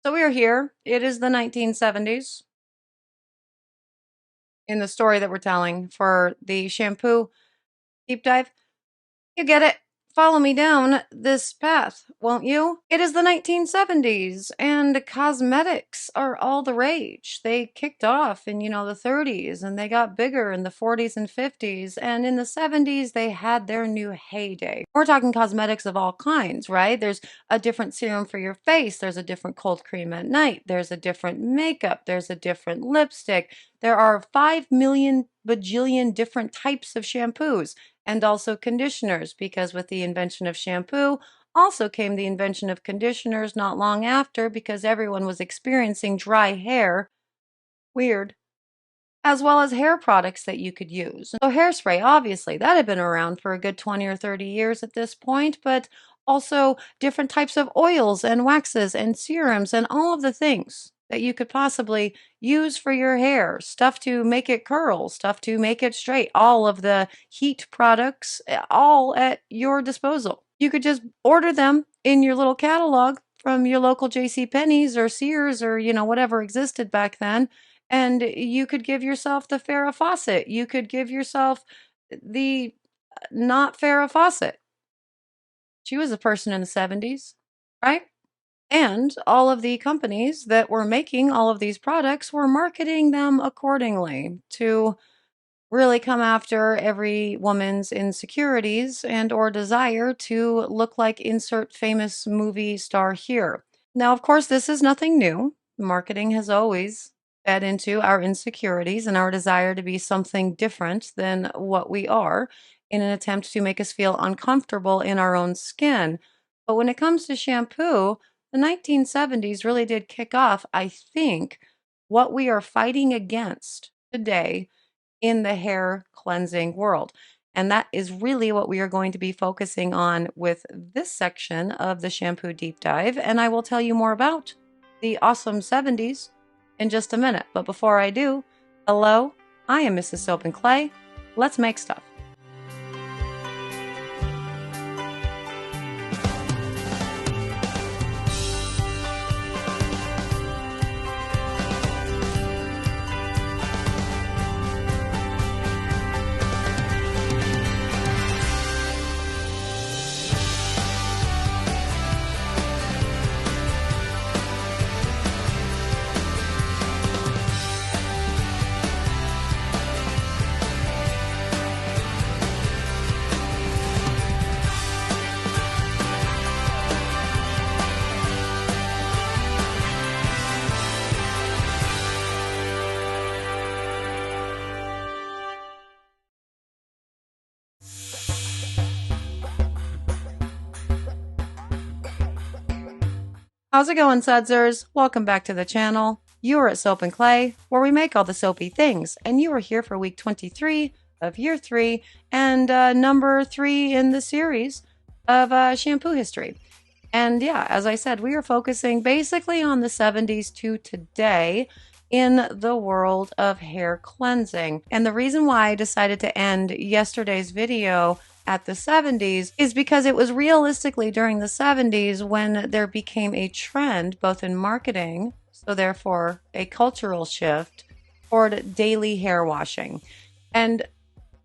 So we are here. It is the 1970s in the story that we're telling for the shampoo deep dive. You get it. Follow me down this path, won't you? It is the 1970s, and cosmetics are all the rage. They kicked off in, the 30s, and they got bigger in the 40s and 50s, and in the 70s, they had their new heyday. We're talking cosmetics of all kinds, right? There's a different serum for your face, there's a different cold cream at night, there's a different makeup, there's a different lipstick. There are 5 million bajillion different types of shampoos and also conditioners, because with the invention of shampoo also came the invention of conditioners not long after, because everyone was experiencing dry hair. Weird. As well as hair products that you could use. So hairspray, obviously, that had been around for a good 20 or 30 years at this point, but also different types of oils and waxes and serums and all of the things that you could possibly use for your hair, stuff to make it curl, stuff to make it straight, all of the heat products, all at your disposal. You could just order them in your little catalog from your local JCPenney's or Sears or, whatever existed back then. And you could give yourself the Farrah Fawcett. You could give yourself the not Farrah Fawcett. She was a person in the 70s, right? And all of the companies that were making all of these products were marketing them accordingly to really come after every woman's insecurities and or desire to look like insert famous movie star here. Now, of course, this is nothing new. Marketing has always fed into our insecurities and our desire to be something different than what we are in an attempt to make us feel uncomfortable in our own skin. But when it comes to shampoo, the 1970s really did kick off, I think, what we are fighting against today in the hair cleansing world. And that is really what we are going to be focusing on with this section of the shampoo deep dive. And I will tell you more about the awesome 70s in just a minute. But before I do, hello, I am Mrs. Soap and Clay. Let's make stuff. How's it going, Sudsers? Welcome back to the channel. You are at Soap and Clay, where we make all the soapy things, and you are here for week 23 of year 3 and number 3 in the series of shampoo history. And yeah, as I said, we are focusing basically on the 70s to today in the world of hair cleansing. And the reason why I decided to end yesterday's video at the 70s is because it was realistically during the 70s when there became a trend both in marketing, so therefore a cultural shift toward daily hair washing. And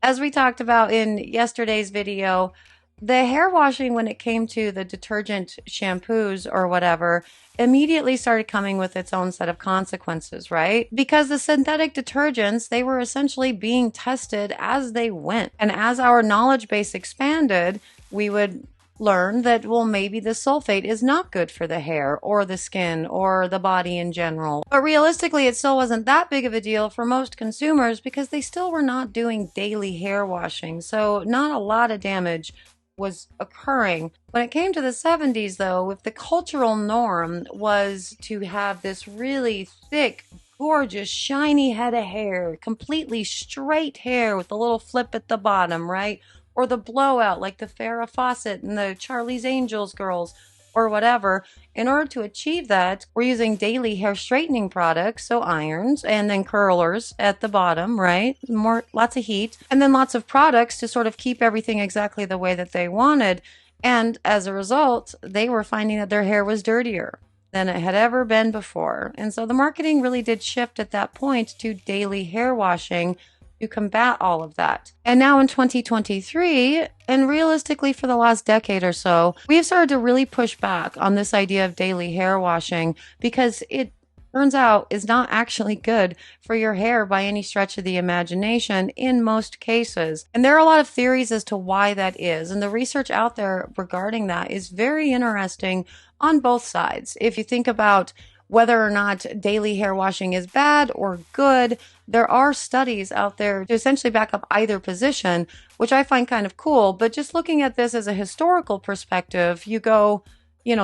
as we talked about in yesterday's video, the hair washing, when it came to the detergent shampoos or whatever, immediately started coming with its own set of consequences, right? Because the synthetic detergents, they were essentially being tested as they went. And as our knowledge base expanded, we would learn that, well, maybe the sulfate is not good for the hair or the skin or the body in general. But realistically, it still wasn't that big of a deal for most consumers because they still were not doing daily hair washing. So not a lot of damage was occurring. When it came to the 70s, though, if the cultural norm was to have this really thick, gorgeous, shiny head of hair, completely straight hair with a little flip at the bottom, right? Or the blowout like the Farrah Fawcett and the Charlie's Angels girls, or whatever. In order to achieve that, we're using daily hair straightening products, so irons, and then curlers at the bottom, right? Lots of heat, and then lots of products to sort of keep everything exactly the way that they wanted. And as a result, they were finding that their hair was dirtier. than it had ever been before. And so the marketing really did shift at that point to daily hair washing to combat all of that. And now in 2023, and realistically for the last decade or so, we've started to really push back on this idea of daily hair washing because it turns out is not actually good for your hair by any stretch of the imagination in most cases. And there are a lot of theories as to why that is. And the research out there regarding that is very interesting on both sides. If you think about whether or not daily hair washing is bad or good, there are studies out there to essentially back up either position, which I find kind of cool. But just looking at this as a historical perspective, you go,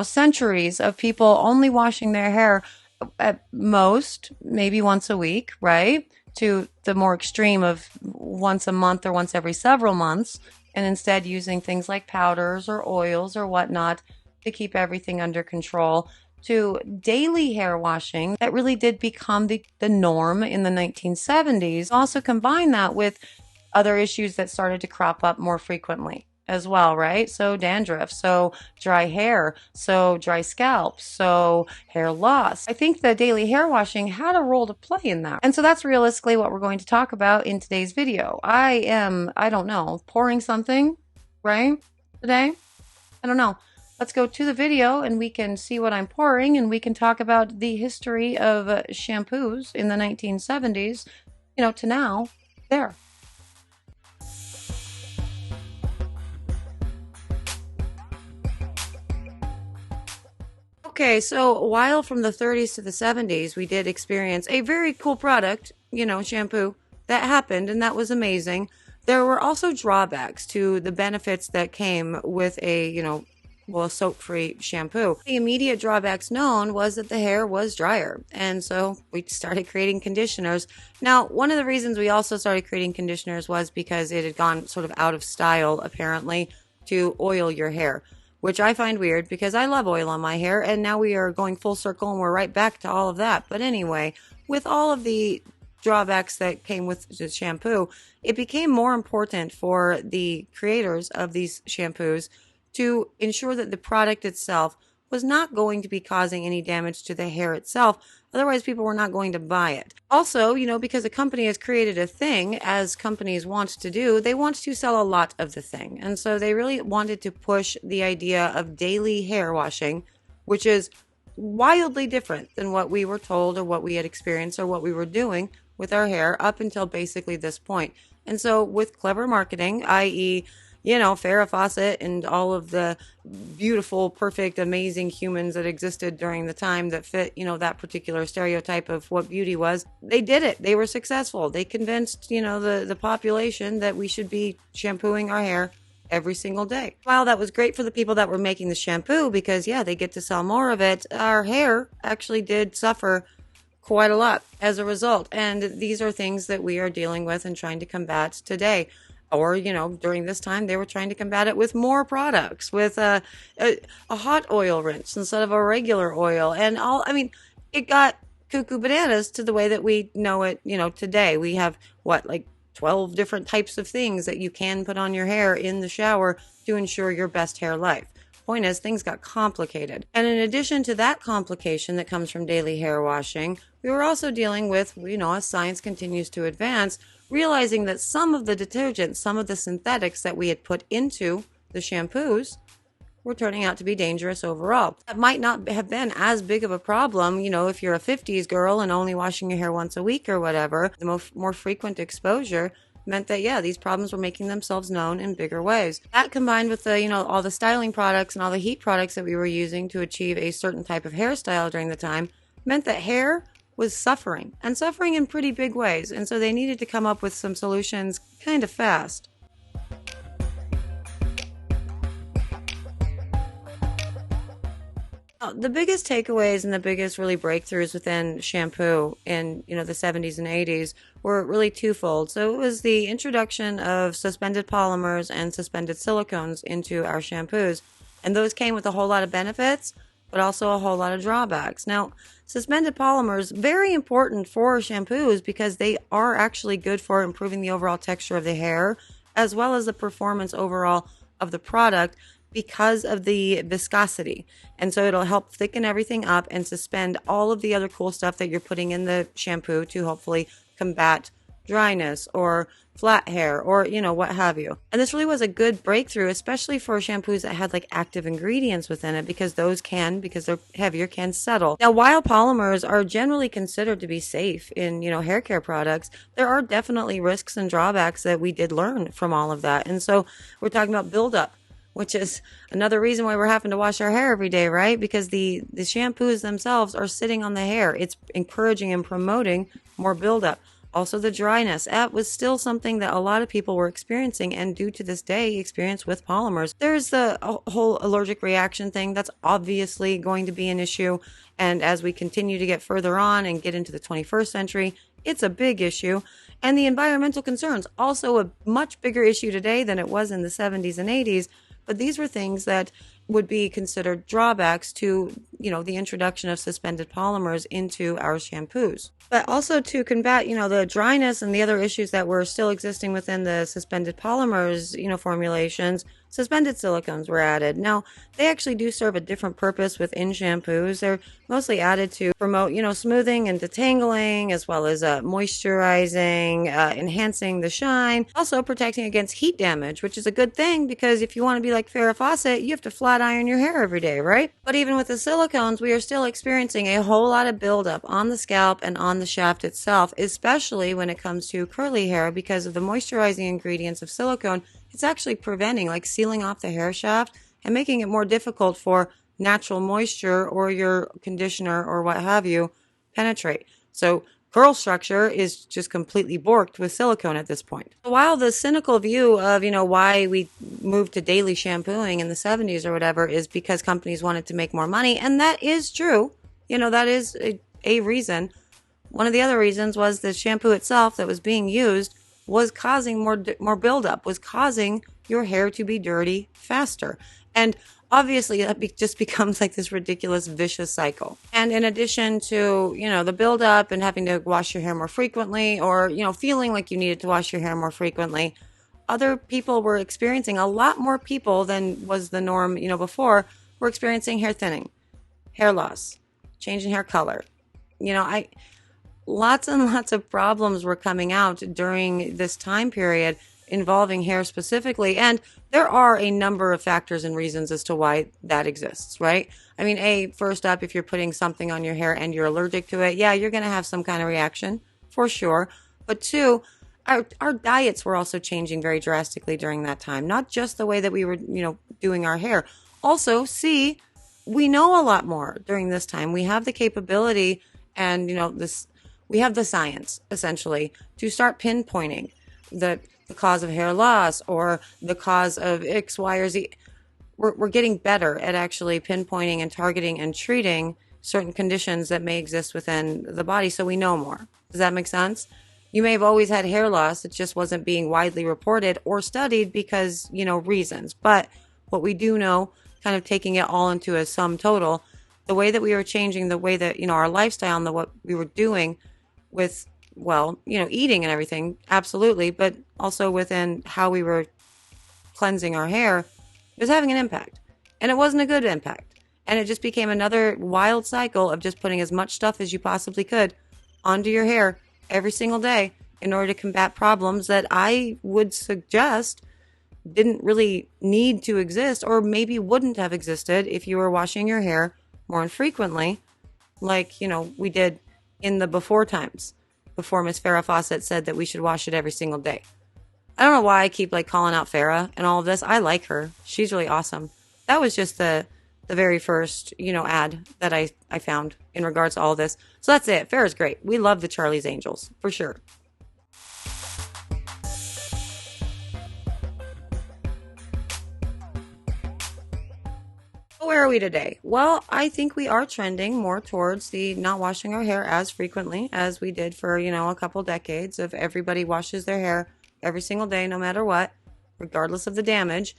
centuries of people only washing their hair at most, maybe once a week, right? To the more extreme of once a month or once every several months, and instead using things like powders or oils or whatnot to keep everything under control, to daily hair washing that really did become the norm in the 1970s. Also combine that with other issues that started to crop up more frequently as well, right? So dandruff, so dry hair, so dry scalp, so hair loss. I think the daily hair washing had a role to play in that. And so that's realistically what we're going to talk about in today's video. I don't know, pouring something, right? Today? I don't know. Let's go to the video and we can see what I'm pouring and we can talk about the history of shampoos in the 1970s, to now. There. Okay, so while from the 30s to the 70s, we did experience a very cool product, shampoo, that happened, and that was amazing. There were also drawbacks to the benefits that came with a soap-free shampoo. The immediate drawbacks known was that the hair was drier, and so we started creating conditioners. Now, one of the reasons we also started creating conditioners was because it had gone sort of out of style, apparently, to oil your hair, which I find weird because I love oil on my hair, and now we are going full circle and we're right back to all of that. But anyway, with all of the drawbacks that came with the shampoo, it became more important for the creators of these shampoos to ensure that the product itself was not going to be causing any damage to the hair itself. Otherwise, people were not going to buy it. Also, because a company has created a thing, as companies want to do, they want to sell a lot of the thing. And so they really wanted to push the idea of daily hair washing, which is wildly different than what we were told or what we had experienced or what we were doing with our hair up until basically this point. And so with clever marketing, i.e., Farrah Fawcett and all of the beautiful, perfect, amazing humans that existed during the time that fit, that particular stereotype of what beauty was. They did it. They were successful. They convinced, the population that we should be shampooing our hair every single day. While that was great for the people that were making the shampoo because, they get to sell more of it, our hair actually did suffer quite a lot as a result. And these are things that we are dealing with and trying to combat today. Or, during this time, they were trying to combat it with more products, with a hot oil rinse instead of a regular oil. And it got cuckoo bananas to the way that we know it, today. We have, 12 different types of things that you can put on your hair in the shower to ensure your best hair life. Point is, things got complicated. And in addition to that complication that comes from daily hair washing, we were also dealing with, as science continues to advance, realizing that some of the detergents, some of the synthetics that we had put into the shampoos were turning out to be dangerous overall. That might not have been as big of a problem, if you're a 50s girl and only washing your hair once a week or whatever. The more frequent exposure meant that, these problems were making themselves known in bigger ways. That combined with the, all the styling products and all the heat products that we were using to achieve a certain type of hairstyle during the time meant that hair was suffering, and suffering in pretty big ways. And so they needed to come up with some solutions kind of fast. The biggest takeaways and the biggest really breakthroughs within shampoo in the 70s and 80s were really twofold. So it was the introduction of suspended polymers and suspended silicones into our shampoos, and those came with a whole lot of benefits, but also a whole lot of drawbacks. Now, suspended polymers, very important for shampoos because they are actually good for improving the overall texture of the hair, as well as the performance overall of the product. because of the viscosity. And so it'll help thicken everything up and suspend all of the other cool stuff that you're putting in the shampoo to hopefully combat dryness or flat hair or, what have you. And this really was a good breakthrough, especially for shampoos that had like active ingredients within it, because those because they're heavier, can settle. Now, while polymers are generally considered to be safe in, hair care products, there are definitely risks and drawbacks that we did learn from all of that. And so we're talking about buildup, which is another reason why we're having to wash our hair every day, right? Because the shampoos themselves are sitting on the hair. It's encouraging and promoting more buildup. Also, the dryness. That was still something that a lot of people were experiencing and do to this day experience with polymers. There's the whole allergic reaction thing. That's obviously going to be an issue. And as we continue to get further on and get into the 21st century, it's a big issue. And the environmental concerns, also a much bigger issue today than it was in the 70s and 80s. But these were things that would be considered drawbacks to, the introduction of suspended polymers into our shampoos. But also to combat, the dryness and the other issues that were still existing within the suspended polymers, formulations, suspended silicones were added. Now, they actually do serve a different purpose within shampoos. They're mostly added to promote, smoothing and detangling, as well as moisturizing, enhancing the shine, also protecting against heat damage, which is a good thing because if you want to be like Farrah Fawcett, you have to flat iron your hair every day, right? But even with the silicones, we are still experiencing a whole lot of buildup on the scalp and on the shaft itself, especially when it comes to curly hair, because of the moisturizing ingredients of silicone. It's actually preventing, like sealing off the hair shaft and making it more difficult for natural moisture or your conditioner or what have you penetrate. So curl structure is just completely borked with silicone at this point. While the cynical view of, why we moved to daily shampooing in the 70s or whatever is because companies wanted to make more money, and that is true. That is a reason. One of the other reasons was the shampoo itself that was being used was causing more buildup, was causing your hair to be dirty faster. And obviously that just becomes like this ridiculous vicious cycle. And in addition to, the buildup and having to wash your hair more frequently or, feeling like you needed to wash your hair more frequently, other people were experiencing, a lot more people than was the norm, before, were experiencing hair thinning, hair loss, change in hair color. Lots and lots of problems were coming out during this time period involving hair specifically. And there are a number of factors and reasons as to why that exists, right? I mean, first up, if you're putting something on your hair and you're allergic to it, yeah, you're going to have some kind of reaction for sure. But two, our diets were also changing very drastically during that time. Not just the way that we were, doing our hair. Also, we know a lot more during this time. We have the capability and, we have the science, essentially, to start pinpointing the cause of hair loss or the cause of X, Y, or Z. We're getting better at actually pinpointing and targeting and treating certain conditions that may exist within the body, so we know more. Does that make sense? You may have always had hair loss. It just wasn't being widely reported or studied because, reasons. But what we do know, kind of taking it all into a sum total, the way that we were changing, the way that, our lifestyle and what we were doing with, eating and everything, absolutely, but also within how we were cleansing our hair, it was having an impact. And it wasn't a good impact. And it just became another wild cycle of just putting as much stuff as you possibly could onto your hair every single day in order to combat problems that I would suggest didn't really need to exist or maybe wouldn't have existed if you were washing your hair more infrequently, like, we did in the before times, before Miss Farrah Fawcett said that we should wash it every single day. I don't know why I keep calling out Farrah and all of this. I like her. She's really awesome. That was just the very first, ad that I found in regards to all this. So that's it. Farrah's great. We love the Charlie's Angels, for sure. Where are we today? Well, I think we are trending more towards the not washing our hair as frequently as we did for, a couple decades of everybody washes their hair every single day, no matter what, regardless of the damage.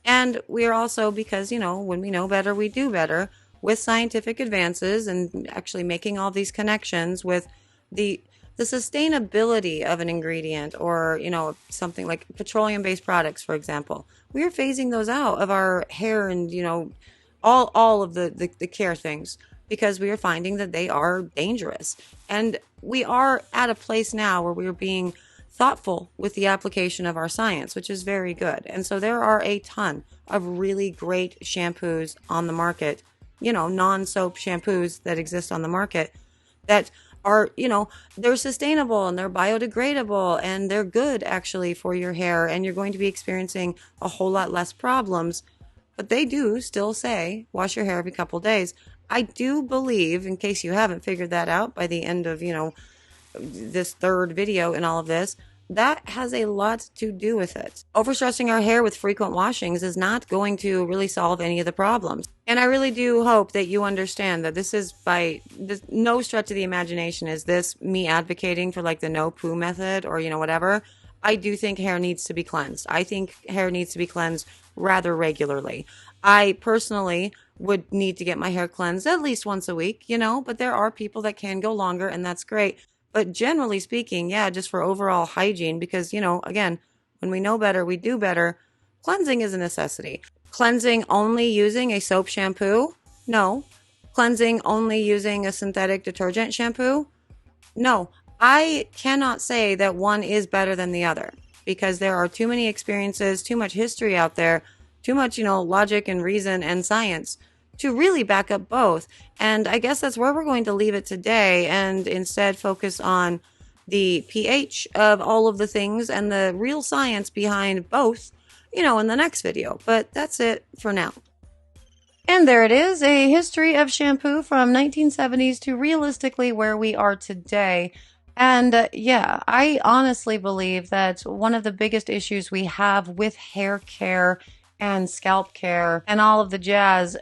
And we are also, because, when we know better, we do better with scientific advances and actually making all these connections with the sustainability of an ingredient or, something like petroleum-based products, for example. we're phasing those out of our hair and, all of the care things, because we are finding that they are dangerous. And we are at a place now where we're being thoughtful with the application of our science, which is very good. And so there are a ton of really great shampoos on the market, non-soap shampoos that exist on the market that are, they're sustainable and they're biodegradable and they're good actually for your hair, and you're going to be experiencing a whole lot less problems. But they do still say wash your hair every couple days. I do believe, in case you haven't figured that out by the end of, this third video in all of this, that has a lot to do with it. Overstressing our hair with frequent washings is not going to really solve any of the problems. And I really do hope that you understand that this is no stretch of the imagination is this me advocating for like the no poo method or, whatever. I do think hair needs to be cleansed. I think hair needs to be cleansed rather regularly. I personally would need to get my hair cleansed at least once a week, but there are people that can go longer, and that's great. But generally speaking, yeah, just for overall hygiene, because, again, when we know better, we do better. Cleansing is a necessity. Cleansing only using a soap shampoo? No. Cleansing only using a synthetic detergent shampoo? No. I cannot say that one is better than the other, because there are too many experiences, too much history out there, too much, logic and reason and science to really back up both. And I guess that's where we're going to leave it today, and instead focus on the pH of all of the things and the real science behind both, in the next video. But that's it for now. And there it is, a history of shampoo from 1970s to realistically where we are today. And yeah, I honestly believe that one of the biggest issues we have with hair care and scalp care and all of the jazz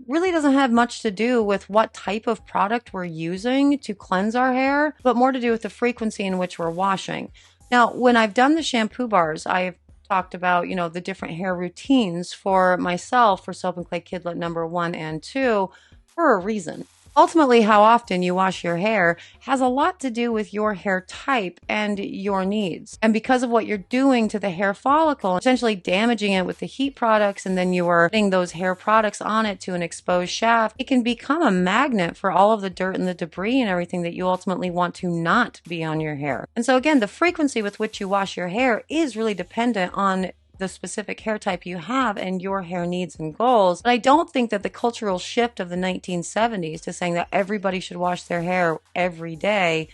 really doesn't have much to do with what type of product we're using to cleanse our hair, but more to do with the frequency in which we're washing. Now, when I've done the shampoo bars, I've talked about, the different hair routines for myself for Soap and Clay Kidlet number 1 and 2 for a reason. Ultimately, how often you wash your hair has a lot to do with your hair type and your needs. And because of what you're doing to the hair follicle, essentially damaging it with the heat products, and then you are putting those hair products on it to an exposed shaft, it can become a magnet for all of the dirt and the debris and everything that you ultimately want to not be on your hair. And so again, the frequency with which you wash your hair is really dependent on the specific hair type you have and your hair needs and goals. But I don't think that the cultural shift of the 1970s to saying that everybody should wash their hair every day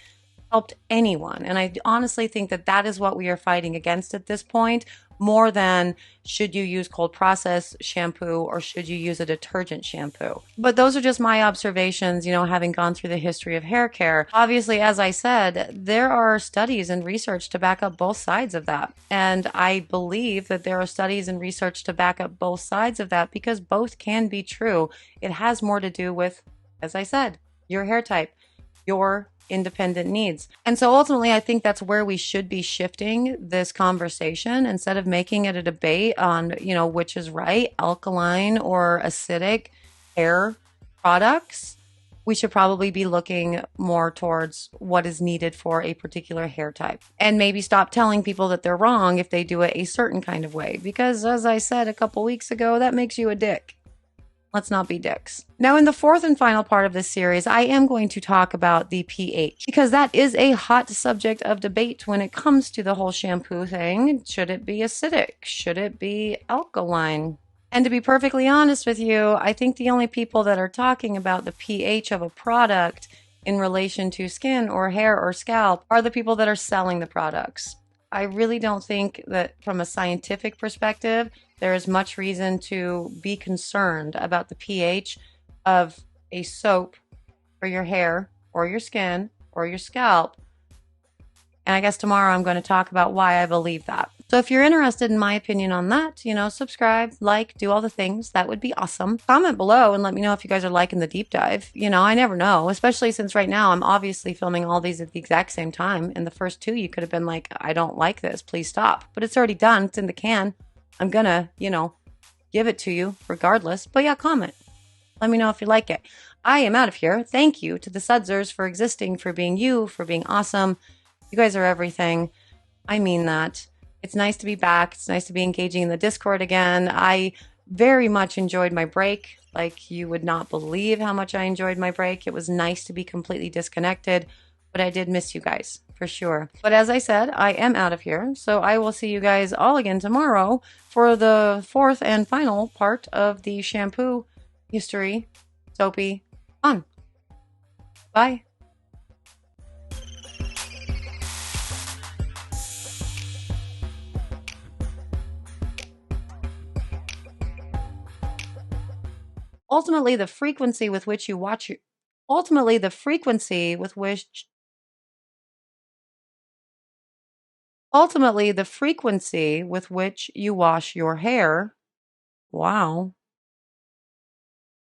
helped anyone. And I honestly think that that is what we are fighting against at this point, more than should you use cold process shampoo or should you use a detergent shampoo. But those are just my observations, having gone through the history of hair care. Obviously, as I said, there are studies and research to back up both sides of that. And I believe that there are studies and research to back up both sides of that, because both can be true. It has more to do with, as I said, your hair type, your independent needs. And so ultimately, I think that's where we should be shifting this conversation, instead of making it a debate on, which is right, alkaline or acidic hair products. We should probably be looking more towards what is needed for a particular hair type, and maybe stop telling people that they're wrong if they do it a certain kind of way, because as I said a couple weeks ago, that makes you a dick. Let's not be dicks. Now, in the fourth and final part of this series, I am going to talk about the pH, because that is a hot subject of debate when it comes to the whole shampoo thing. Should it be acidic? Should it be alkaline? And to be perfectly honest with you, I think the only people that are talking about the pH of a product in relation to skin or hair or scalp are the people that are selling the products. I really don't think that from a scientific perspective, there is much reason to be concerned about the pH of a soap for your hair or your skin or your scalp. And I guess tomorrow I'm going to talk about why I believe that. So if you're interested in my opinion on that, subscribe, like, do all the things. That would be awesome. Comment below and let me know if you guys are liking the deep dive. I never know, especially since right now I'm obviously filming all these at the exact same time. In the first two, you could have been like, I don't like this, please stop. But it's already done. It's in the can. I'm gonna, give it to you regardless. But yeah, comment. Let me know if you like it. I am out of here. Thank you to the Sudsers for existing, for being you, for being awesome. You guys are everything. I mean that. It's nice to be back. It's nice to be engaging in the Discord again. I very much enjoyed my break. Like, you would not believe how much I enjoyed my break. It was nice to be completely disconnected, but I did miss you guys for sure. But as I said, I am out of here. So I will see you guys all again tomorrow for the fourth and final part of the shampoo history. Soapy fun. Bye. Ultimately, the frequency with which you watch your, ultimately the frequency with which ultimately the frequency with which you wash your hair. Wow.